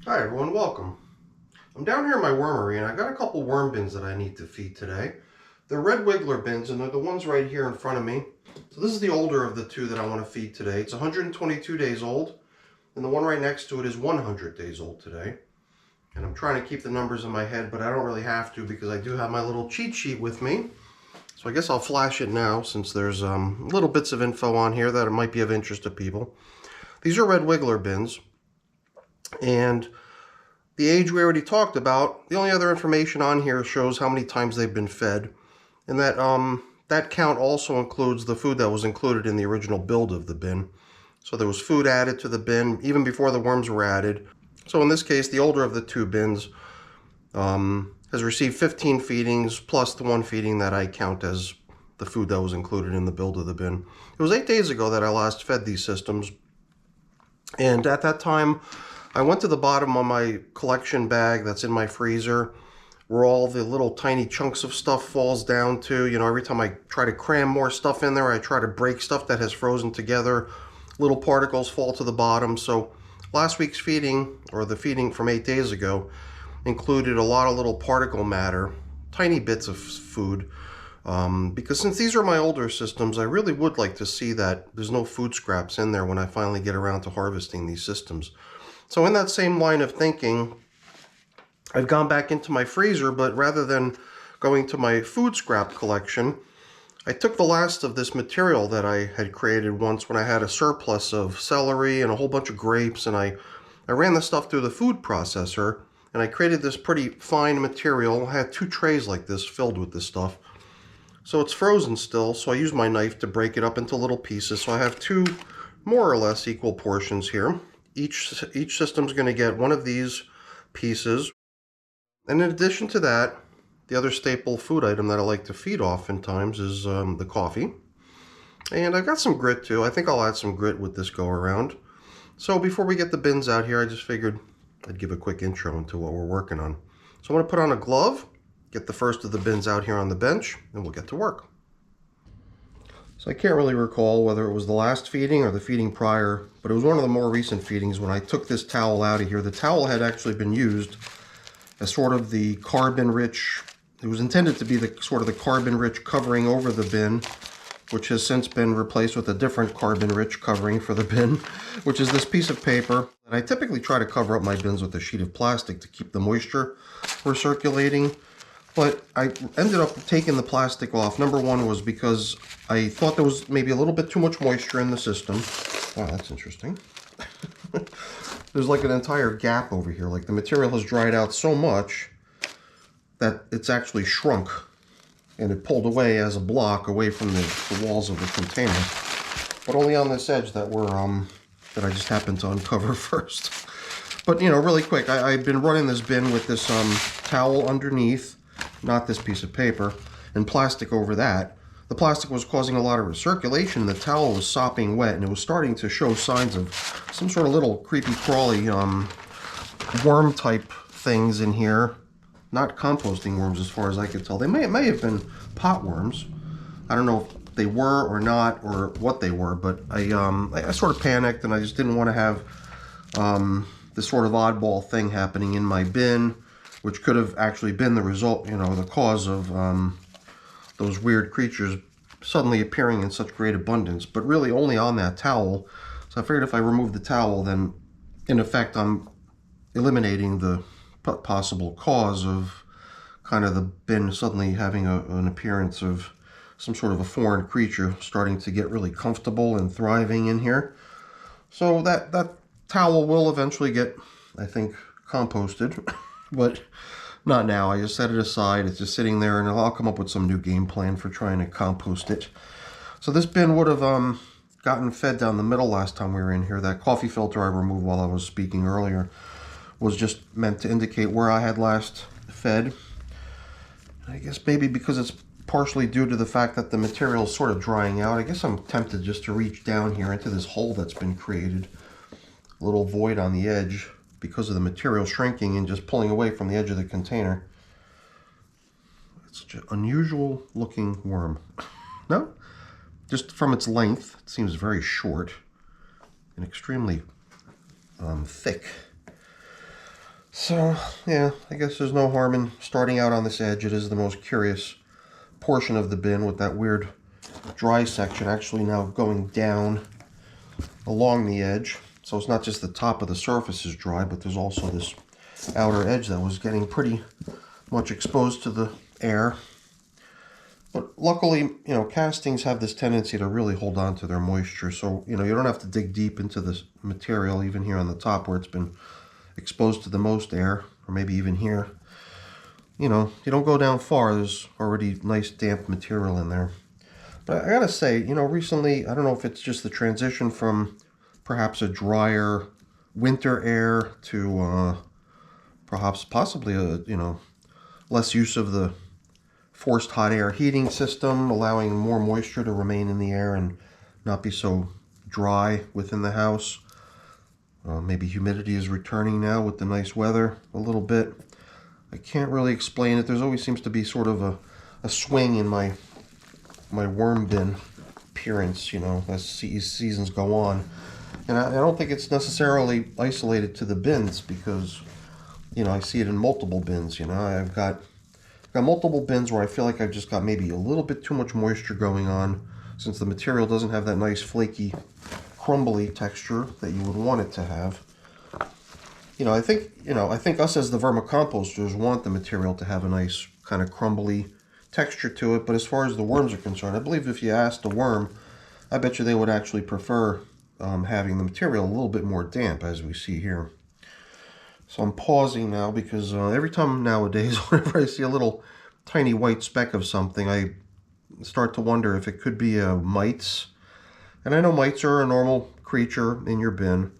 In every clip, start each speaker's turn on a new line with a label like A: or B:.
A: Hi everyone, welcome. I'm down here in my wormery and I got a couple worm bins that I need to feed today. They're red wiggler bins and they're the ones right here in front of me. So this is the older of the two that I want to feed today. It's 122 days old and the one right next to it is 100 days old today. And I'm trying to keep the numbers in my head, but I don't really have to because I do have my little cheat sheet with me. So I guess I'll flash it now since there's little bits of info on here that might be of interest to people. These are red wiggler bins and the age we already talked about. The only other information on here shows how many times they've been fed. And that count also includes the food that was included in the original build of the bin. So there was food added to the bin even before the worms were added. So in this case, the older of the two bins has received 15 feedings plus the one feeding that I count as the food that was included in the build of the bin. It was 8 days ago that I last fed these systems. And at that time, I went to the bottom of my collection bag that's in my freezer where all the little tiny chunks of stuff falls down to. You know, every time I try to cram more stuff in there, I try to break stuff that has frozen together. Little particles fall to the bottom. So last week's feeding, or the feeding from 8 days ago, included a lot of little particle matter, tiny bits of food. Because since these are my older systems, I really would like to see that there's no food scraps in there when I finally get around to harvesting these systems. So in that same line of thinking, I've gone back into my freezer, but rather than going to my food scrap collection, I took the last of this material that I had created once when I had a surplus of celery and a whole bunch of grapes, and I ran the stuff through the food processor, and I created this pretty fine material. I had 2 trays like this filled with this stuff. So it's frozen still, so I used my knife to break it up into little pieces. So I have 2 more or less equal portions here. Each system's going to get one of these pieces. And in addition to that, the other staple food item that I like to feed oftentimes is the coffee. And I've got some grit too. I think I'll add some grit with this go around. So before we get the bins out here, I just figured I'd give a quick intro into what we're working on. So I'm going to put on a glove, get the first of the bins out here on the bench, and we'll get to work. So I can't really recall whether it was the last feeding or the feeding prior, but it was one of the more recent feedings when I took this towel out of here. The towel had actually been used as sort of the carbon-rich, it was intended to be the sort of the carbon-rich covering over the bin, which has since been replaced with a different carbon-rich covering for the bin, which is this piece of paper. And I typically try to cover up my bins with a sheet of plastic to keep the moisture recirculating. But I ended up taking the plastic off. Number one was because I thought there was maybe a little bit too much moisture in the system. Wow, that's interesting. There's like an entire gap over here. Like the material has dried out so much that it's actually shrunk. And it pulled away as a block away from the walls of the container. But only on this edge that that I just happened to uncover first. But, you know, really quick, I've been running this bin with this towel underneath, not this piece of paper, and plastic over that. The plastic was causing a lot of recirculation, the towel was sopping wet, and it was starting to show signs of some sort of little creepy crawly worm type things in here. Not composting worms as far as I could tell. They may have been pot worms. I don't know if they were or not, or what they were, but I sort of panicked and I just didn't want to have this sort of oddball thing happening in my bin, which could have actually been the result, you know, the cause of those weird creatures suddenly appearing in such great abundance, but really only on that towel. So I figured if I remove the towel, then in effect I'm eliminating the possible cause of kind of the bin suddenly having an appearance of some sort of a foreign creature starting to get really comfortable and thriving in here. So that towel will eventually get, I think, composted, but not now. I just set it aside. It's just sitting there, and I'll come up with some new game plan for trying to compost it. So this bin would have gotten fed down the middle last time we were in here. That coffee filter I removed while I was speaking earlier was just meant to indicate where I had last fed. I guess maybe because it's partially due to the fact that the material is sort of drying out, I guess I'm tempted just to reach down here into this hole that's been created. A little void on the edge because of the material shrinking and just pulling away from the edge of the container. It's such an unusual looking worm. No? Just from its length, it seems very short and extremely thick. So, yeah, I guess there's no harm in starting out on this edge. It is the most curious portion of the bin with that weird dry section actually now going down along the edge. So it's not just the top of the surface is dry, but there's also this outer edge that was getting pretty much exposed to the air. But luckily, castings have this tendency to really hold on to their moisture. So, you don't have to dig deep into this material, even here on the top where it's been exposed to the most air, or maybe even here. You don't go down far. There's already nice damp material in there. But I gotta say, recently, I don't know if it's just the transition from perhaps a drier winter air to possibly a, less use of the forced hot air heating system, allowing more moisture to remain in the air and not be so dry within the house. Maybe humidity is returning now with the nice weather a little bit. I can't really explain it. There's always seems to be sort of a swing in my worm bin appearance, as seasons go on. And I don't think it's necessarily isolated to the bins because, I see it in multiple bins. I've got multiple bins where I feel like I've just got maybe a little bit too much moisture going on, since the material doesn't have that nice flaky, crumbly texture that you would want it to have. I think us as the vermicomposters want the material to have a nice kind of crumbly texture to it. But as far as the worms are concerned, I believe if you asked a worm, I bet you they would actually prefer having the material a little bit more damp, as we see here. So I'm pausing now because every time nowadays, whenever I see a little tiny white speck of something, I start to wonder if it could be mites. And I know mites are a normal creature in your bin,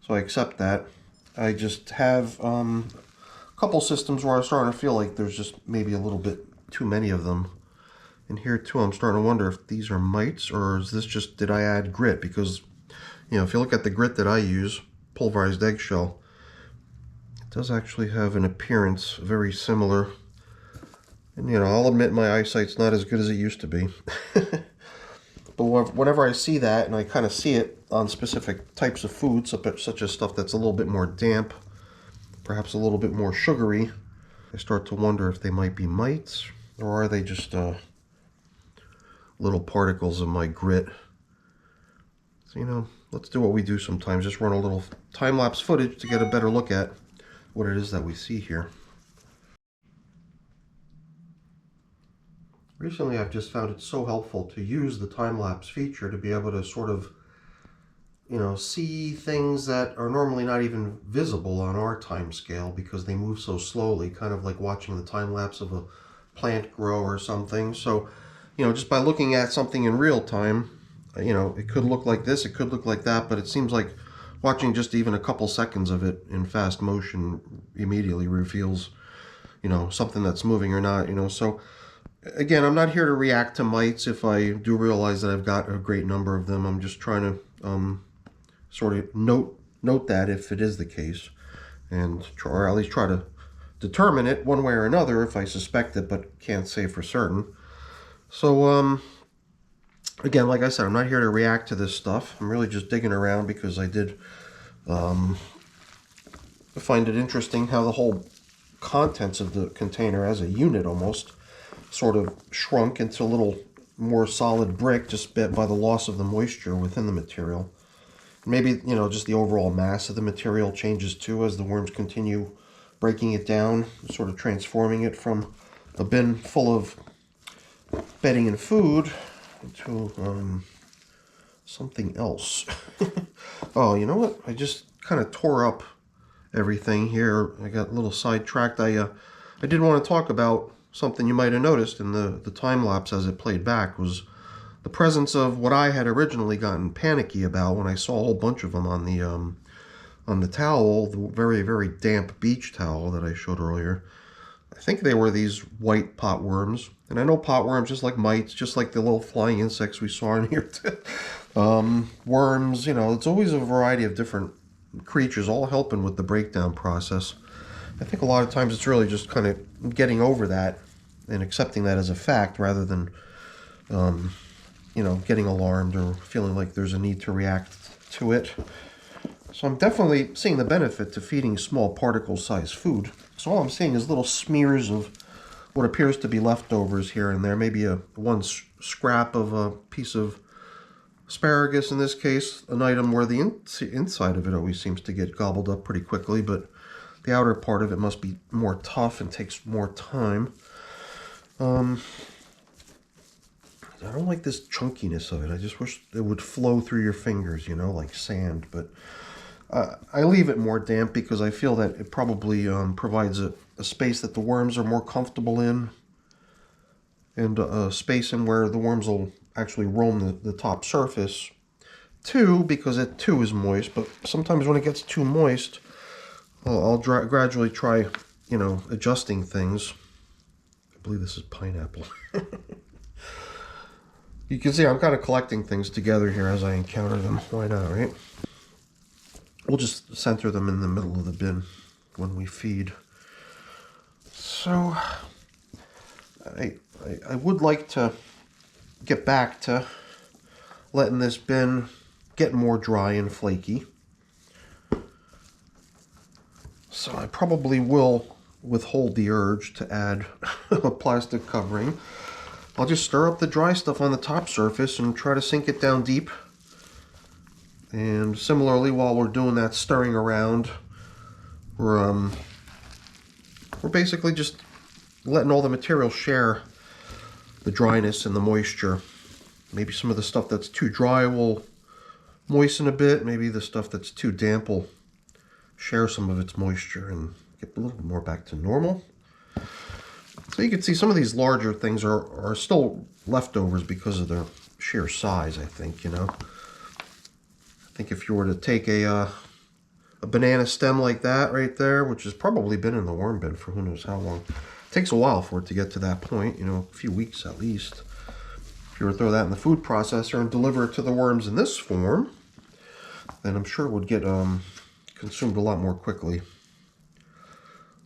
A: so I accept that. I just have a couple systems where I'm starting to feel like there's just maybe a little bit too many of them. And here too, I'm starting to wonder if these are mites or is this just, did I add grit? Because, if you look at the grit that I use, pulverized eggshell, it does actually have an appearance very similar. And, I'll admit my eyesight's not as good as it used to be. But whenever I see that, and I kind of see it on specific types of foods, such as stuff that's a little bit more damp, perhaps a little bit more sugary, I start to wonder if they might be mites, or are they just little particles of my grit. So, let's do what we do sometimes, just run a little time-lapse footage to get a better look at what it is that we see here. Recently, I've just found it so helpful to use the time-lapse feature to be able to sort of, see things that are normally not even visible on our time scale because they move so slowly, kind of like watching the time-lapse of a plant grow or something. So, just by looking at something in real time, it could look like this, it could look like that, but it seems like watching just even a couple seconds of it in fast motion immediately reveals, something that's moving or not, So, again, I'm not here to react to mites if I do realize that I've got a great number of them. I'm just trying to sort of note that if it is the case, and or at least try to determine it one way or another if I suspect it, but can't say for certain. So, again, like I said, I'm not here to react to this stuff. I'm really just digging around because I did find it interesting how the whole contents of the container as a unit almost sort of shrunk into a little more solid brick just by the loss of the moisture within the material. Maybe, just the overall mass of the material changes too as the worms continue breaking it down, sort of transforming it from a bin full of bedding and food into something else. Oh, you know what? I just kind of tore up everything here. I got a little sidetracked. I did want to talk about something you might have noticed in the time lapse as it played back was the presence of what I had originally gotten panicky about when I saw a whole bunch of them on the towel, the very, very damp beach towel that I showed earlier. I think they were these white potworms. And I know potworms, just like mites, just like the little flying insects we saw in here, worms, it's always a variety of different creatures all helping with the breakdown process. I think a lot of times it's really just kind of getting over that and accepting that as a fact rather than, getting alarmed or feeling like there's a need to react to it. So I'm definitely seeing the benefit to feeding small particle-sized food. So all I'm seeing is little smears of what appears to be leftovers here and there. Maybe one scrap of a piece of asparagus in this case, an item where the inside of it always seems to get gobbled up pretty quickly, but the outer part of it must be more tough and takes more time. I don't like this chunkiness of it. I just wish it would flow through your fingers, you know, like sand. But I leave it more damp because I feel that it probably provides a space that the worms are more comfortable in, and a space in where the worms will actually roam the top surface. Two, because it too is moist, but sometimes when it gets too moist, I'll gradually try, you know, adjusting things. I believe this is pineapple. You can see I'm kind of collecting things together here as I encounter them. Why not, right? We'll just center them in the middle of the bin when we feed. So I would like to get back to letting this bin get more dry and flaky. So I probably will withhold the urge to add a plastic covering. I'll just stir up the dry stuff on the top surface and try to sink it down deep. And similarly, while we're doing that stirring around, we're basically just letting all the material share the dryness and the moisture. Maybe some of the stuff that's too dry will moisten a bit. Maybe the stuff that's too damp will share some of its moisture and get a little more back to normal. So you can see some of these larger things are still leftovers because of their sheer size, I think, you know. I think if you were to take a banana stem like that right there, which has probably been in the worm bin for who knows how long. It takes a while for it to get to that point, you know, a few weeks at least. If you were to throw that in the food processor and deliver it to the worms in this form, then I'm sure it would get consumed a lot more quickly.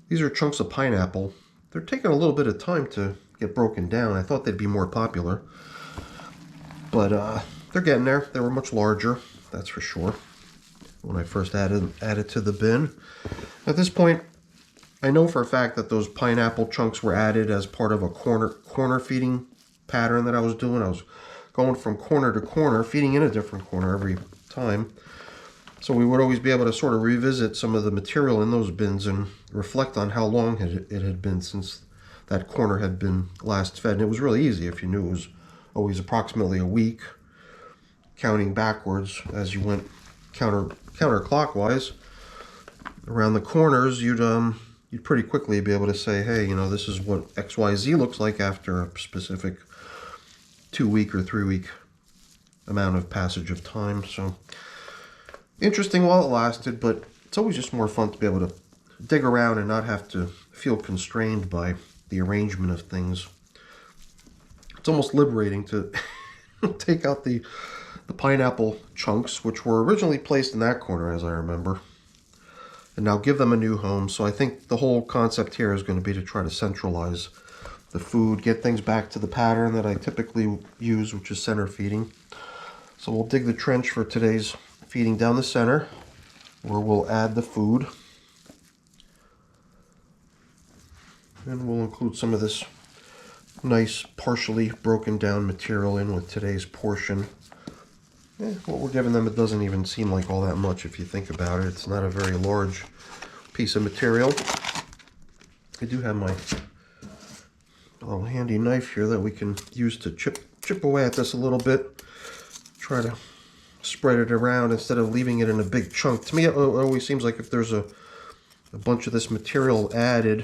A: These are chunks of pineapple. They're taking a little bit of time to get broken down. I thought they'd be more popular, but they're getting there. They were much larger, that's for sure, when I first added to the bin. At this point, I know for a fact that those pineapple chunks were added as part of a corner feeding pattern that I was doing. I was going from corner to corner, feeding in a different corner every time. So we would always be able to sort of revisit some of the material in those bins and reflect on how long it had been since that corner had been last fed. And it was really easy if you knew it was always approximately a week, counting backwards as you went counterclockwise around the corners. You'd pretty quickly be able to say, hey, you know, this is what XYZ looks like after a specific 2-week or 3-week amount of passage of time. So interesting while it lasted, but it's always just more fun to be able to dig around and not have to feel constrained by the arrangement of things. It's almost liberating to take out the pineapple chunks, which were originally placed in that corner, as I remember, and now give them a new home. So I think the whole concept here is going to be to try to centralize the food, get things back to the pattern that I typically use, which is center feeding. So we'll dig the trench for today's feeding down the center, where we'll add the food. And we'll include some of this nice partially broken down material in with today's portion. What we're giving them, it doesn't even seem like all that much if you think about it. It's not a very large piece of material. I do have my little handy knife here that we can use to chip away at this a little bit. Try to spread it around instead of leaving it in a big chunk. To me, it always seems like if there's a bunch of this material added,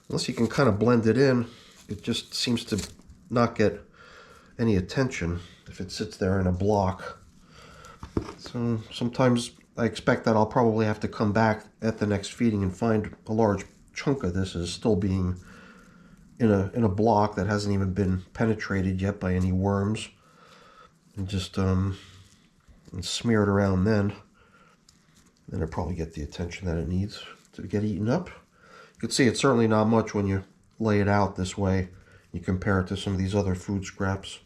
A: unless you can kind of blend it in, it just seems to not get any attention if it sits there in a block. So sometimes I expect that I'll probably have to come back at the next feeding and find a large chunk of this is still being in a block that hasn't even been penetrated yet by any worms, and just and smear it around then it'll probably get the attention that it needs to get eaten up. You can see it's certainly not much when you lay it out this way. You compare it to some of these other food scraps.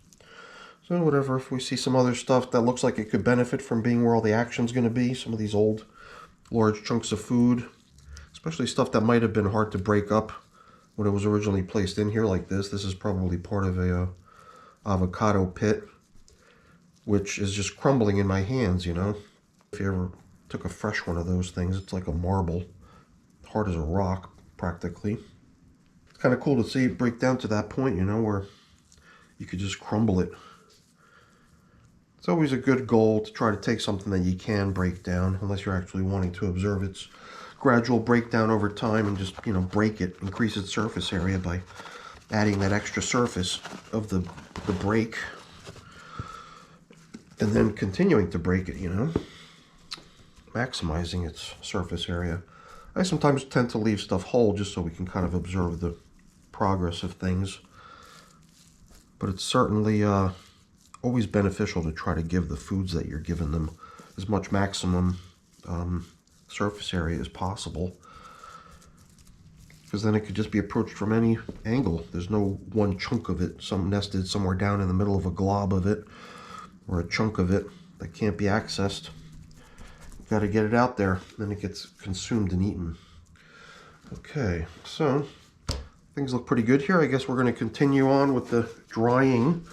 A: So whatever, if we see some other stuff that looks like it could benefit from being where all the action's going to be, some of these old large chunks of food, especially stuff that might have been hard to break up when it was originally placed in here like this. This is probably part of a avocado pit, which is just crumbling in my hands, you know. If you ever took a fresh one of those things, it's like a marble, hard as a rock practically. It's kind of cool to see it break down to that point, you know, where you could just crumble it. It's always a good goal to try to take something that you can break down, unless you're actually wanting to observe its gradual breakdown over time and just, you know, break it, increase its surface area by adding that extra surface of the break, and then continuing to break it, you know, maximizing its surface area. I sometimes tend to leave stuff whole just so we can kind of observe the progress of things, but it's certainly always beneficial to try to give the foods that you're giving them as much maximum surface area as possible, because then it could just be approached from any angle. There's no one chunk of it, some nested somewhere down in the middle of a glob of it, or a chunk of it that can't be accessed. You've got to get it out there, then it gets consumed and eaten. Okay, so things look pretty good here. I guess we're going to continue on with the drying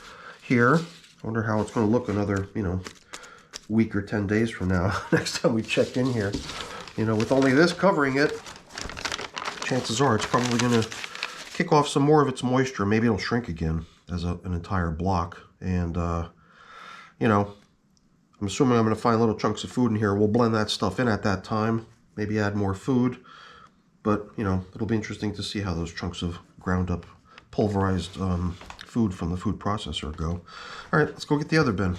A: here. I wonder how it's going to look another, you know, week or 10 days from now, next time we check in here. You know, with only this covering it, chances are it's probably going to kick off some more of its moisture. Maybe it'll shrink again as an entire block. And, you know, I'm assuming I'm going to find little chunks of food in here. We'll blend that stuff in at that time, maybe add more food. But, you know, it'll be interesting to see how those chunks of ground up, pulverized food from the food processor go. All right, let's go get the other bin.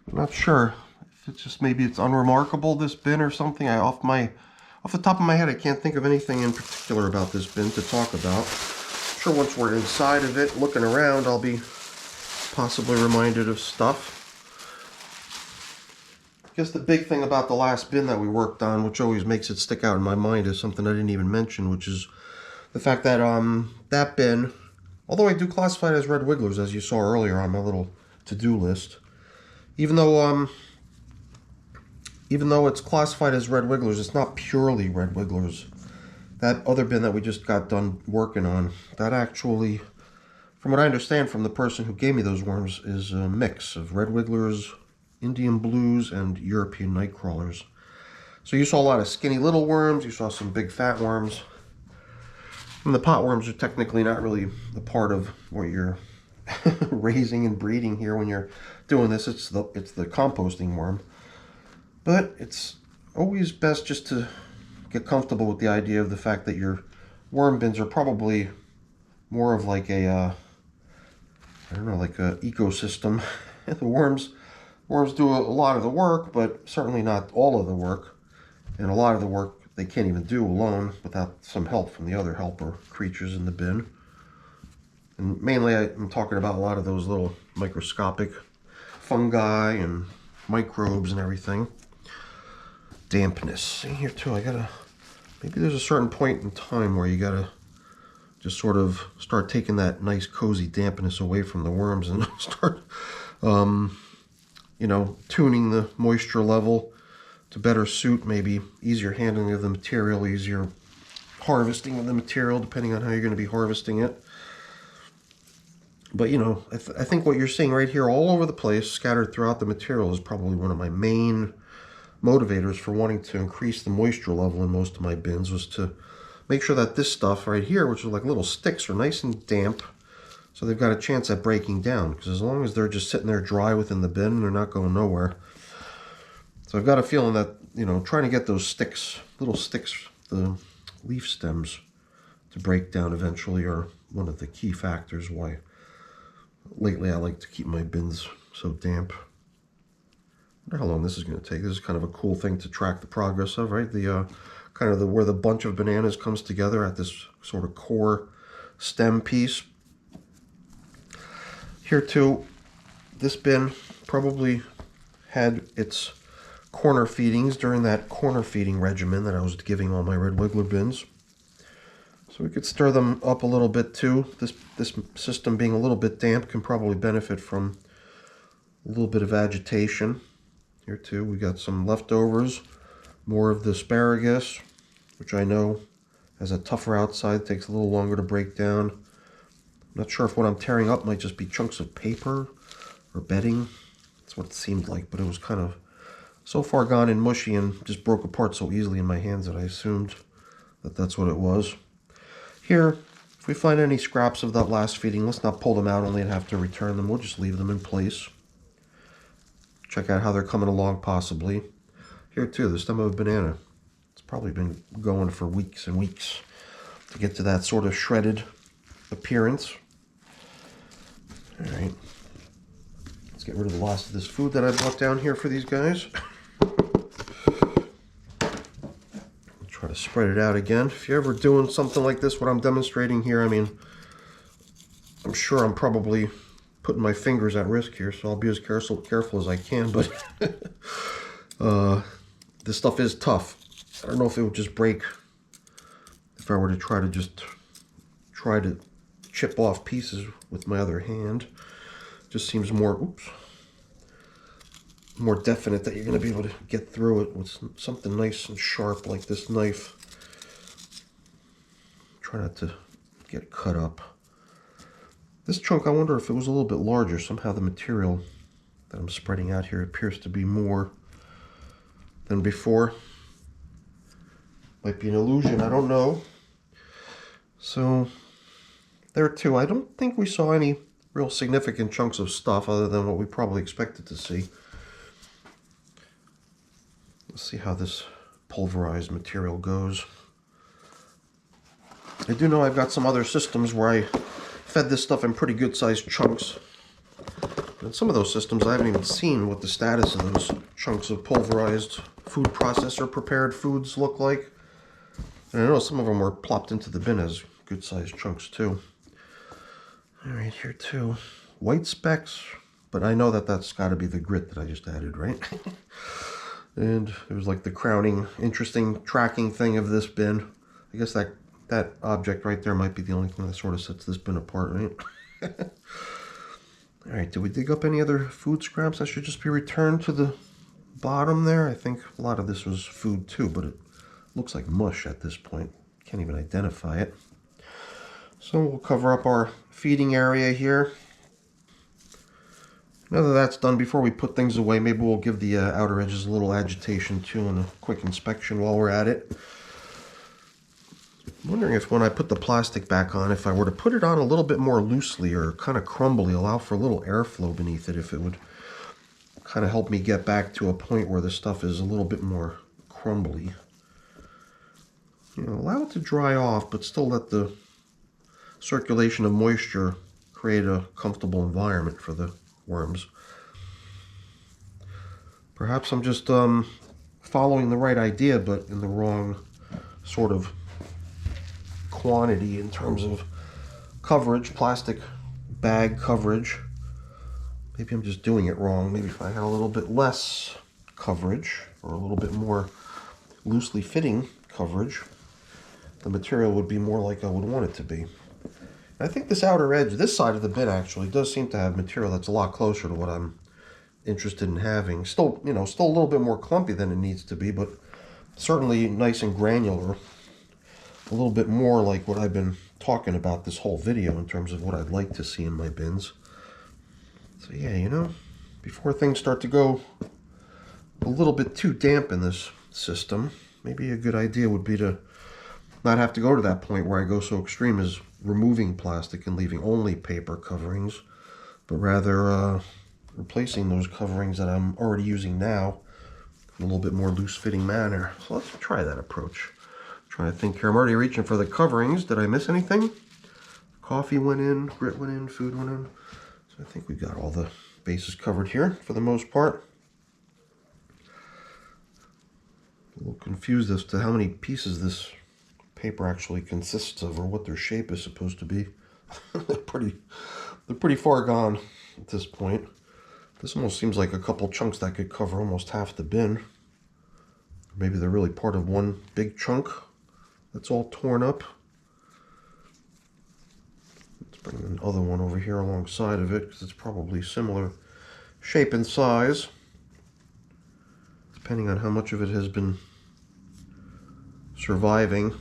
A: I'm not sure if it's just maybe it's unremarkable, this bin, or something. Off the top of my head, I can't think of anything in particular about this bin to talk about. I'm sure once we're inside of it, looking around, I'll be possibly reminded of stuff. I guess the big thing about the last bin that we worked on, which always makes it stick out in my mind, is something I didn't even mention, which is the fact that that bin, although I do classify it as red wigglers, as you saw earlier on my little to-do list, even though it's classified as red wigglers, it's not purely red wigglers. That other bin that we just got done working on, that actually, from what I understand from the person who gave me those worms, is a mix of red wigglers, Indian blues, and European night crawlers. So you saw a lot of skinny little worms, you saw some big fat worms. And the pot worms are technically not really the part of what you're raising and breeding here when you're doing this. It's the composting worm. But it's always best just to get comfortable with the idea of the fact that your worm bins are probably more of like a, I don't know, like a ecosystem. The worms do a lot of the work, but certainly not all of the work. And a lot of the work they can't even do alone without some help from the other helper creatures in the bin. And mainly I'm talking about a lot of those little microscopic fungi and microbes and everything. Dampness. See here too, maybe there's a certain point in time where you gotta just sort of start taking that nice cozy dampness away from the worms and start, you know, tuning the moisture level to better suit maybe easier handling of the material, easier harvesting of the material, depending on how you're going to be harvesting it. But, you know, I think what you're seeing right here all over the place, scattered throughout the material, is probably one of my main motivators for wanting to increase the moisture level in most of my bins, was to make sure that this stuff right here, which is like little sticks, are nice and damp, so they've got a chance at breaking down. Because as long as they're just sitting there dry within the bin, they're not going nowhere. So I've got a feeling that, you know, trying to get those sticks, little sticks, the leaf stems, to break down eventually are one of the key factors why lately I like to keep my bins so damp. I wonder how long this is going to take. This is kind of a cool thing to track the progress of, right? The kind of where the bunch of bananas comes together at this sort of core stem piece. Here too, this bin probably had its corner feedings during that corner feeding regimen that I was giving all my red wiggler bins. So we could stir them up a little bit too. This system being a little bit damp can probably benefit from a little bit of agitation. Here too, we got some leftovers, more of the asparagus, which I know has a tougher outside, takes a little longer to break down. I'm not sure if what I'm tearing up might just be chunks of paper or bedding. That's what it seemed like, but it was kind of so far gone and mushy and just broke apart so easily in my hands that I assumed that that's what it was. Here, if we find any scraps of that last feeding, let's not pull them out only to have to return them. We'll just leave them in place. Check out how they're coming along possibly. Here too, the stem of a banana. It's probably been going for weeks and weeks to get to that sort of shredded appearance. Alright. Let's get rid of the last of this food that I brought down here for these guys. Try to spread it out again. If you're ever doing something like this, what I'm demonstrating here, I mean, I'm sure I'm probably putting my fingers at risk here, so I'll be as careful as I can, but this stuff is tough. I don't know if it would just break if I were to try to chip off pieces with my other hand. Just seems more definite that you're going to be able to get through it with something nice and sharp like this knife. Try not to get cut up. This chunk, I wonder if it was a little bit larger. Somehow the material that I'm spreading out here appears to be more than before. Might be an illusion, I don't know. So there too, I don't think we saw any real significant chunks of stuff other than what we probably expected to see. Let's see how this pulverized material goes. I do know I've got some other systems where I fed this stuff in pretty good sized chunks. And some of those systems I haven't even seen what the status of those chunks of pulverized food processor prepared foods look like. And I know some of them were plopped into the bin as good sized chunks too. Alright, here too. White specks, but I know that that's got to be the grit that I just added, right? And it was like the crowning, interesting tracking thing of this bin. I guess that object right there might be the only thing that sort of sets this bin apart, right? Alright, did we dig up any other food scraps that should just be returned to the bottom there? I think a lot of this was food too, but it looks like mush at this point. Can't even identify it. So we'll cover up our feeding area here. Now that that's done, before we put things away, maybe we'll give the outer edges a little agitation too and a quick inspection while we're at it. I'm wondering if when I put the plastic back on, if I were to put it on a little bit more loosely or kind of crumbly, allow for a little airflow beneath it, if it would kind of help me get back to a point where the stuff is a little bit more crumbly. You know, allow it to dry off, but still let the circulation of moisture create a comfortable environment for the worms. Perhaps I'm just following the right idea, but in the wrong sort of quantity in terms of coverage, plastic bag coverage. Maybe I'm just doing it wrong. Maybe if I had a little bit less coverage or a little bit more loosely fitting coverage, the material would be more like I would want it to be. I think this outer edge, this side of the bin actually does seem to have material that's a lot closer to what I'm interested in having. Still, you know, still a little bit more clumpy than it needs to be, but certainly nice and granular. A little bit more like what I've been talking about this whole video in terms of what I'd like to see in my bins. So yeah, you know, before things start to go a little bit too damp in this system, maybe a good idea would be to not have to go to that point where I go so extreme as removing plastic and leaving only paper coverings, but rather replacing those coverings that I'm already using now in a little bit more loose-fitting manner. So let's try that approach. Trying to think here. I'm already reaching for the coverings. Did I miss anything? Coffee went in, grit went in, food went in. So I think we got all the bases covered here for the most part. A little confused as to how many pieces this paper actually consists of or what their shape is supposed to be. They're pretty far gone at this point. This almost seems like a couple chunks that could cover almost half the bin. Maybe they're really part of one big chunk that's all torn up. Bring the other one over here alongside of it because it's probably similar shape and size, depending on how much of it has been surviving.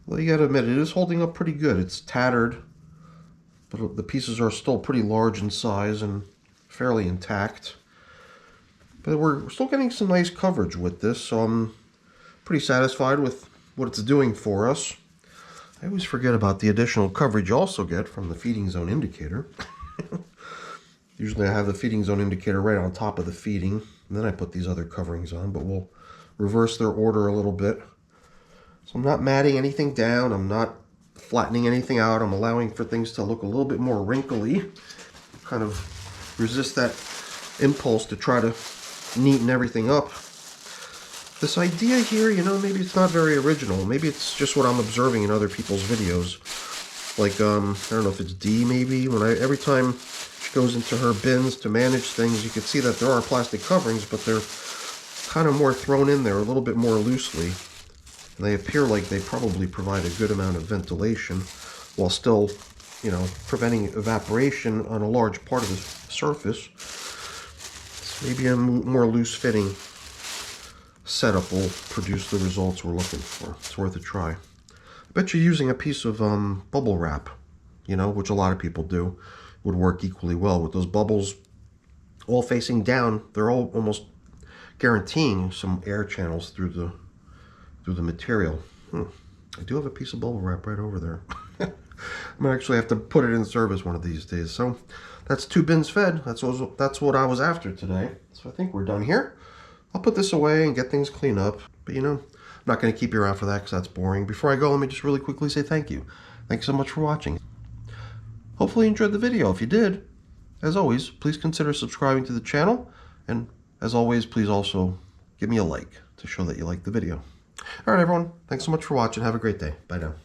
A: Well, you gotta admit, it is holding up pretty good. It's tattered, but the pieces are still pretty large in size and fairly intact. But we're still getting some nice coverage with this, so I'm pretty satisfied with what it's doing for us. I always forget about the additional coverage you also get from the feeding zone indicator. Usually I have the feeding zone indicator right on top of the feeding, and then I put these other coverings on, but we'll reverse their order a little bit. So I'm not matting anything down, I'm not flattening anything out, I'm allowing for things to look a little bit more wrinkly, kind of resist that impulse to try to neaten everything up. This idea here, you know, maybe it's not very original, maybe it's just what I'm observing in other people's videos. Like, I don't know if it's D maybe, every time she goes into her bins to manage things, you can see that there are plastic coverings, but they're kind of more thrown in there a little bit more loosely. And they appear like they probably provide a good amount of ventilation while still, you know, preventing evaporation on a large part of the surface. So maybe a more loose fitting setup will produce the results we're looking for. It's worth a try. I bet you using a piece of bubble wrap, you know, which a lot of people do, would work equally well. With those bubbles all facing down, they're all almost guaranteeing some air channels through the material. I do have a piece of bubble wrap right over there. I'm gonna actually have to put it in service one of these days. So that's 2 bins fed. That's what I was after today. So I think we're done here. I'll put this away and get things cleaned up. But you know, I'm not gonna keep you around for that because that's boring. Before I go, let me just really quickly say thank you. Thanks so much for watching. Hopefully you enjoyed the video. If you did, as always, please consider subscribing to the channel. And as always, please also give me a like to show that you like the video. All right, everyone. Thanks so much for watching. Have a great day. Bye now.